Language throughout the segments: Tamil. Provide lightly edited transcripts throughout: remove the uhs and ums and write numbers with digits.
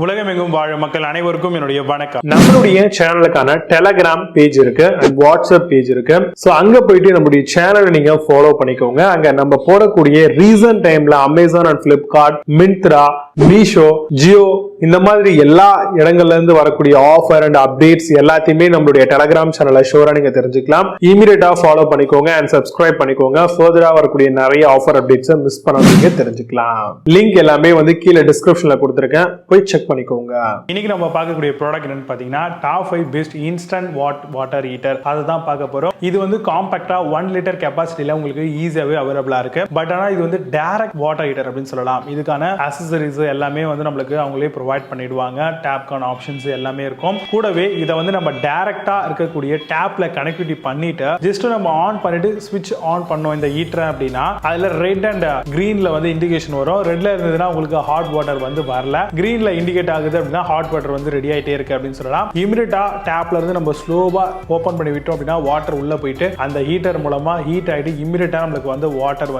உலகமெங்கும் வாழும் மக்கள் அனைவருக்கும் என்னுடைய வணக்கம். நம்மளுடைய சேனலுக்கான டெலகிராம் பேஜ் இருக்கு அண்ட் வாட்ஸ்அப் பேஜ் இருக்கு. சோ அங்க போயிட்டு நம்மளுடைய சேனலை நீங்க ஃபாலோ பண்ணிக்கோங்க. அங்க நம்ம போடக்கூடிய ரீசன்ட் டைம்ல Amazon and Flipkart, Myntra, Meesho, Jio இந்த மாதிரி எல்லா இடங்கள்ல இருந்து வரக்கூடிய ஆஃபர் அண்ட் அப்டேட்ஸ் எல்லாத்தையுமே நம்மளுடைய டெலகிராம் சேனல்ல ஷோரா நீங்க தெரிஞ்சுக்கலாம். இமீடியட்டா ஃபாலோ பண்ணிக்கோங்க அண்ட் சப்ஸ்கிரைப் பண்ணிக்கோங்க. ஃபர்தரா வரக்கூடிய நிறைய ஆஃபர் அப்டேட்ஸ் மிஸ் பண்ணாதீங்க, தெரிஞ்சுக்கலாம். லிங்க் எல்லாமே கீழே டிஸ்கிரிப்ஷன்ல கொடுத்திருக்கேன், போய் செக் பண்ணிக்கோங்க. இன்னைக்கு நம்ம பார்க்கக்கூடிய ப்ராடக்ட் என்னன்னு பாத்தீங்கன்னா top 5 best instant water heater. அதுதான் பார்க்க போறோம். இது காம்பாக்டா 1 லிட்டர் கெபாசிட்டில உங்களுக்கு ஈஸியாவே அவைலபிளா இருக்கு. பட் ஆனா இது டைரக்ட் வாட்டர் ஹீட்டர் அப்படின்னு சொல்லலாம். இதுக்கான அக்சசரிஸ் எல்லாமே நம்மளுக்கு அவங்களே ப்ரொவைட் பண்ணிடுவாங்க. டேப்கான ஆப்ஷன்ஸ் எல்லாமே இருக்கும். கூடவே இதை நம்ம டைரக்டா இருக்கக்கூடிய டேப்ல கனெக்டிவிட்டி பண்ணிட்டு ஜஸ்ட் நம்ம ஆன் பண்ணிட்டு ஸ்விட்ச் ஆன் பண்ணோம் இந்த ஹீட்டர் அப்படின்னா அதுல ரெட் அண்ட் கிரீன்ல இண்டிகேஷன் வரும். ரெட்ல இருந்ததுன்னா உங்களுக்கு ஹாட் வாட்டர் வரல, கிரீன்ல இண்டிகேட் ஆகுது அப்படின்னா ஹாட் வாட்டர் ரெடி ஆயிட்டே இருக்கு அப்படின்னு சொல்லலாம். இமிடியேட்டா டேப்ல இருந்து நம்ம ஸ்லோவா ஓபன் பண்ணி விட்டோம் அப்படின்னா வாட்டர் உள்ள போயிட்டு அந்த ஹீட்டர் மூலமா ஹீட் ஆயிட்டு இமிடியேட்டா நம்மளுக்கு வாட்டர்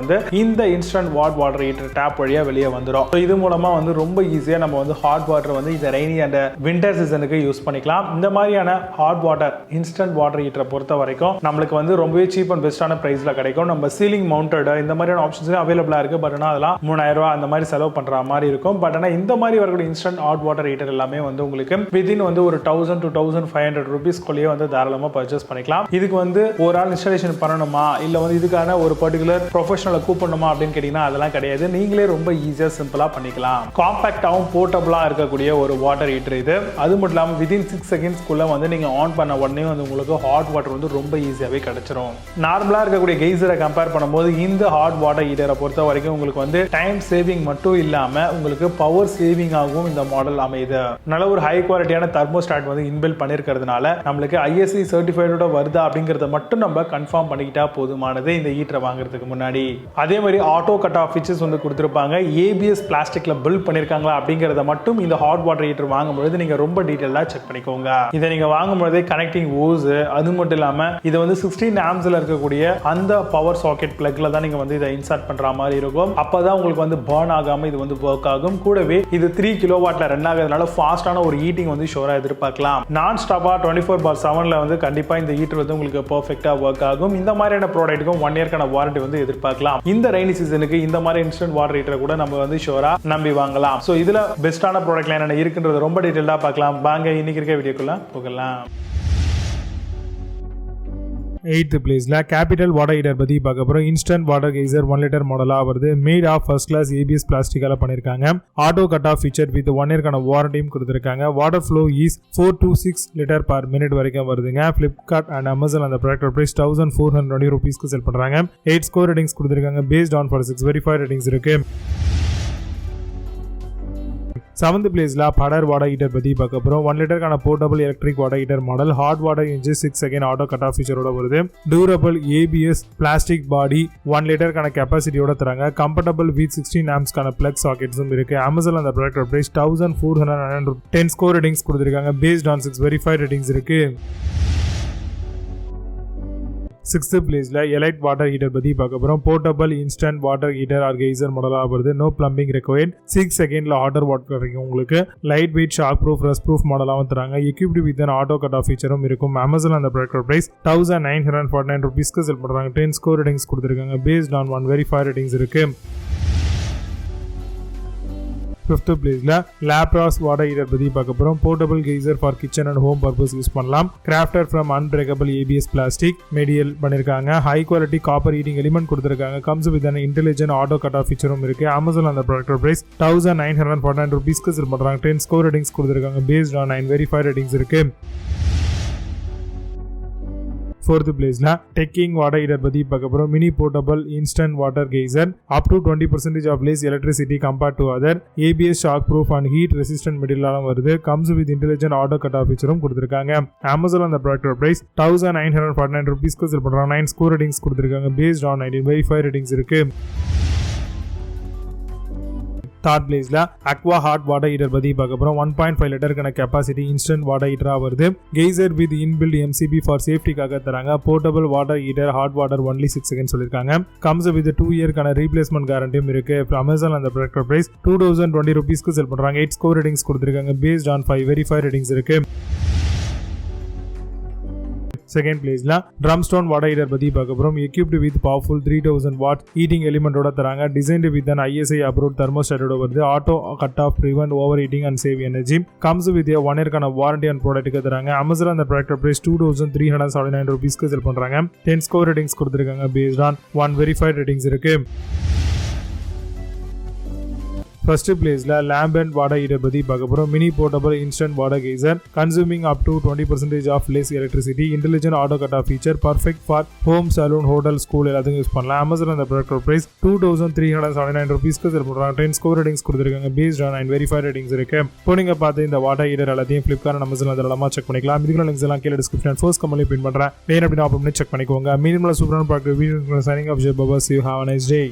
இந்த இன்ஸ்டன்ட் வாட்டர் ஹீட்டர் டேப் வழியா வெளியே வந்துடும். இது மூலமா ரொம்ப ஈஸியா நம்ம ஹாட் வாட்டர் இந்த ரெய்னி அண்ட் விண்டர் சீசனுக்கு யூஸ் பண்ணிக்கலாம். இந்த மாதிரியான ஹாட் வாட்டர் இன்ஸ்டன்ட் வாட்டர் ஹீட்டரை பொறுத்த வரைக்கும் நம்மளுக்கு ரொம்பவே சீப் அண்ட் பெஸ்டான பிரைஸ்ல கிடைக்கும். நம்ம சீலிங் மவுண்டட் இந்த மாதிரியான ஆப்ஷன்ஸ் அவைலபிளா இருக்கு. பட் ஆனா அதெல்லாம் 3000 ரூபாய் அந்த மாதிரி செலவு பண்ற மாதிரி இருக்கும். பட் ஆனா இந்த மாதிரி வரக்கூடிய இன்ஸ்டன்ட் ஹாட் வாட்டர் ஹீட்டர் எல்லாமே உங்களுக்கு வித்தின் ஒரு 1000 to 1500 rupees குள்ளேயே தாராளமா பர்ச்சேஸ் பண்ணிக்கலாம். இதுக்கு ஒரு ஆள் இன்ஸ்டாலேஷன் பண்ணணுமா இல்ல இதுக்கான ஒரு பர்டிகுலர் ப்ரொஃபஷனலை கூப்பிடணுமா அப்படின்னு கேட்டீங்கன்னா அதெல்லாம் கிடையாது. நீங்களே ரொம்ப ஈஸியா சிம்பிளா பண்ணிக்கலாம். காம்பாக்டாவும் போர்ட்டபிளா இருக்கக்கூடிய ஒரு வாட்டர் ஹீட்டர் இது. அது மட்டும் இல்லாம வித்தின் 6 seconds குள்ள நீங்க ஆன் பண்ண உடனே உங்களுக்கு ஹாட் வாட்டர் ரொம்ப ஈஸியாவே கிடைச்சிரும். நார்மலா இருக்கக்கூடிய கெய்சரை கம்பேர் பண்ணும்போது இந்த ஹாட் வாட்டர் ஹீட்டரை பொறுத்த வரைக்கும் உங்களுக்கு டைம் சேவிங் மட்டும் இல்லாம உங்களுக்கு பவர் சேவிங் ஆகும். இந்த மாடல் அமைது நல்ல ஒரு ஹை குவாலிட்டியான தெர்மோஸ்டாட் இன்பில்ட் பண்ணிருக்கிறதுனால நம்மளுக்கு ISI சர்டிஃபைடோட வருதா அப்படிங்கறத மட்டும் நம்ம கன்ஃபார்ம் பண்ணிக்கிட்டா போதுமானது இந்த ஹீட்டரை வாங்குறதுக்கு முன்னாடி. அதே மாதிரி ஆட்டோ கட் ஆஃப் ஃபீச்சர்ஸ் கொடுத்திருப்பாங்க. ABS பிளாஸ்டிக்ல பில்ட் பண்ணிருக்காங்களா அப்படிங்கறத மட்டும் இந்த ஹாட் வாட்டர் ஹீட்டர் வாங்கும்போது நீங்க ரொம்ப டீடைலா செக் பண்ணிக்கோங்க. இதை நீங்க வாங்கும்போது கனெக்டிங் ஹோஸ் அது மட்டும் இல்லாம இது 16 ஆம்ஸ்ல இருக்கக்கூடிய அந்த பவர் சாக்கெட் பிளக்ல தான் நீங்க இதை இன்சர்ட் பண்ற மாதிரி இருக்கும். அப்பதான் உங்களுக்கு பர்ன் ஆகாம இது ஒர்க் ஆகும். கூடவே இது 3 கிலோவாட்ல ரன் ஆகிறதுனால ஃபாஸ்டான ஒரு ஹீட்டிங் ஷோரா எதிர்பார்க்கலாம். நான் ஸ்டாப்பா 24/7ல கண்டிப்பா இந்த ஹீட்டர் உங்களுக்கு பெர்ஃபெக்ட்டா ஒர்க் ஆகும். இந்த மாதிரியான ப்ராடக்ட்டுக்கும் 1 இயர்க்கான வாரண்டி எதிர்பார்க்கலாம். இந்த ரெய்னி சீசனுக்கு இந்த மாதிரி இன்ஸ்டன்ட் வாட்டர் ஹீட்டர் கூட நம்ம ஷோரா நம்பி வாங்கலாம். சோ இதுல பெஸ்டான ப்ராடக்ட்ல என்ன இருக்குன்றது ரொம்ப டீடைலா பார்க்கலாம். வாங்க இன்னைக்கு இருக்க வீடியோக்குள்ள போகலாம். 8th பிளேஸ்ல கேபிட்டல் வாட்டர் ஹீட்டர் பத்தி பார்க்க போறோம். இன்ஸ்டன்ட் வாட்டர் கெய்சர் 1 லிட்டர் மாடலா வருது. Made of first class ABS பிளாஸ்டிக்கால பண்ணிருக்காங்க. Auto cut off feature with 1 இயர்க்கான வாரண்டியும் கொடுத்திருக்காங்க. Water flow is 4 to 6 litre per minute வரைக்கும் வருதுங்க. பிளிப்கார்ட் அண்ட் அமேசான் அந்த ப்ராடக்ட் பிரைஸ் 1420 ரூபீஸ்க்கு செல் பண்றாங்க. 8 ஸ்கோர் ரேட்டிங்ஸ் கொடுத்திருக்காங்க. பேஸ்ட் ஆன் 46 வெரிஃபைட் ரேட்டிங்ஸ் இருக்கு. 7th பிளேஸ்ல படார் வாட்டர் ஹீட்டர் பத்தி பார்க்க போறோம். 1 லிட்டர்க்கான portable electric water heater model. Hot water engine 6 second auto cut off ஃபீச்சரோட வருது. டியூரபிள் ABS பிளாஸ்டிக் பாடி 1 லிட்டர்க்கான கெபாசிட்டியோட தராங்க. கம்ஃபர்டபிள் வித் 16 ஆம்ஸ்க்கான பிளக் சாக்கெட்ஸும் இருக்கு. அமேசான் அந்த ப்ராடக்ட் பிரைஸ் 1410 10 ஸ்கோர் ரேட்டிங்ஸ் கொடுத்திருக்காங்க. பேஸ்ட் ஆன் 6 வெரிஃபைட் ரேட்டிங்ஸ் இருக்கு. 6th பிளேஸ்ல எலைட் வாட்டர் ஹீட்டர் பத்தி பார்க்க போறோம். Portable instant water heater or geyser மாடலா வருது. No plumbing required. 6 செகண்ட்ல ஹாட்டர் வாட்டர் கிடைக்கும் உங்களுக்கு. Light weight shock proof rust proof மாடலாவும் தராங்க. equipped with an auto cut off ஃபீச்சரும் இருக்கும். அமேசான் அந்த ப்ராடக்ட் பிரைஸ் 1949 ரூபீஸ்க்கு செல் பண்றாங்க. 10 ஸ்கோர் ரேட்டிங்ஸ் கொடுத்திருக்காங்க. பேஸ்ட் ஆன் 1 வெரிஃபைட் ரேட்டிங்ஸ் இருக்கு. 5th பிளேஸ்ல Lapras வாட்டர் ஹீட்டர் பத்தி பார்க்க போறோம். Portable geyser for kitchen and home purpose use பண்ணலாம். Crafted from unbreakable ABS plastic material பண்ணிருக்காங்க. High quality copper heating element கொடுத்திருக்காங்க. Comes with an intelligent auto cut off ஃபீச்சரும் இருக்கு. அமேசான் அந்த ப்ராடக்ட் பிரைஸ் 1949 ரூபீஸ்க்கு செல் பண்றாங்க. 10 ஸ்கோர் ரேட்டிங்ஸ் கொடுத்திருக்காங்க. பேஸ்ட் ஆன் 9 வெரிஃபைட் ரேட்டிங்ஸ் இருக்கு. 4th பிளேஸ்ல டெக்கிங் வாட்டர் ஹீட்டர் பத்தி பார்க்க போறோம். Mini portable instant water geyser up to 20% of less electricity compared to other. ABS shock proof and heat resistant மெட்டீரியலாலும் வருது. Comes with intelligent auto cut off ஃபீச்சரும் கொடுத்திருக்காங்க. அமேசான் அந்த ப்ராடக்ட் பிரைஸ் 1949 ரூபீஸ்க்கு செல் பண்றாங்க. 9 ஸ்கோர் ரேட்டிங்ஸ் கொடுத்திருக்காங்க. பேஸ்ட் ஆன் 19 வெரிஃபைட் ரேட்டிங்ஸ் இருக்கு. தேர்ட் பிளேஸ்ல Aquahot வாட்டர் ஹீட்டர் பத்தி பார்க்க போறோம். 1.5 லிட்டருக்கான கெப்பாசிட்டி இன்ஸ்டன்ட் வாட்டர் ஹீட்டரா வருது. Geyser with inbuilt MCB for சேஃப்டிக்காக தராங்க. Portable water heater hot water only 6 second சொல்லிருக்காங்க. கம்ஸ் வித் 2 இயர்க்கான ரீப்ளேஸ்மெண்ட் கேரண்டியும் இருக்கு. அமேசான் அந்த ப்ராடக்ட் பிரைஸ் 2020 ரூபீஸ்க்கு செல் பண்றாங்க. 8 ஸ்கோர் ரேட்டிங்ஸ் கொடுத்திருக்காங்க. பேஸ்ட் ஆன் 5 வெரிஃபைட் ரேட்டிங்ஸ் இருக்கு. செகண்ட் பிளேஸ்ல Drumstone வாட்டர் ஹீட்டர் பத்தி பார்க்க போறோம். equipped with powerful 3000 watt heating element ஓட தராங்க. designed with an ISI approved thermostat ஓட வருது. auto cut off prevent overheating and save energy. comes with a 1 year warranty and product தராங்க. Amazon அந்த ப்ராடக்ட் பிரைஸ் 2379 ரூபீஸ்க்கு செல் பண்றாங்க. 10 ஸ்கோர் ரேட்டிங்ஸ் கொடுத்திருக்காங்க. based on 1 வெரிஃபைட் ரேட்டிங்ஸ் இருக்கு. ஃபர்ஸ்ட் பிளேஸ்ல Lambent வாட்டர் ஹீட்டர் பத்தி பார்க்க போறோம். Mini portable instant water geyser consuming up to 20% of less electricity. Intelligent auto cut off feature. Perfect for home salon hotel school எல்லாத்துக்கும் யூஸ் பண்ணலாம். Amazon அந்த ப்ராடக்ட் பிரைஸ் 2379 ரூபீஸ்க்கு செல் பண்றாங்க. 10 ஸ்கோர் ரேட்டிங்ஸ் கொடுத்திருக்காங்க. பேஸ்ட் ஆன் 9 வெரிஃபைட் ரேட்டிங்ஸ் இருக்கு. இப்போ நீங்க பார்த்து இந்த வாட்டர் ஹீட்டர் எல்லாத்தையும் Flipkart Amazon அதெல்லாம் செக் பண்ணிக்கலாம். இதுக்கு லிங்க்ஸ் எல்லாம் கீழே டிஸ்கிரிப்ஷன் ஃபர்ஸ்ட் கமெண்ட்ல பின் பண்றேன். வேணும் அப்படினா ஆப் பண்ணி செக் பண்ணிக்கோங்க. மீண்டும் சூப்பரான product video signing off Jai Baba. See you, have a nice day.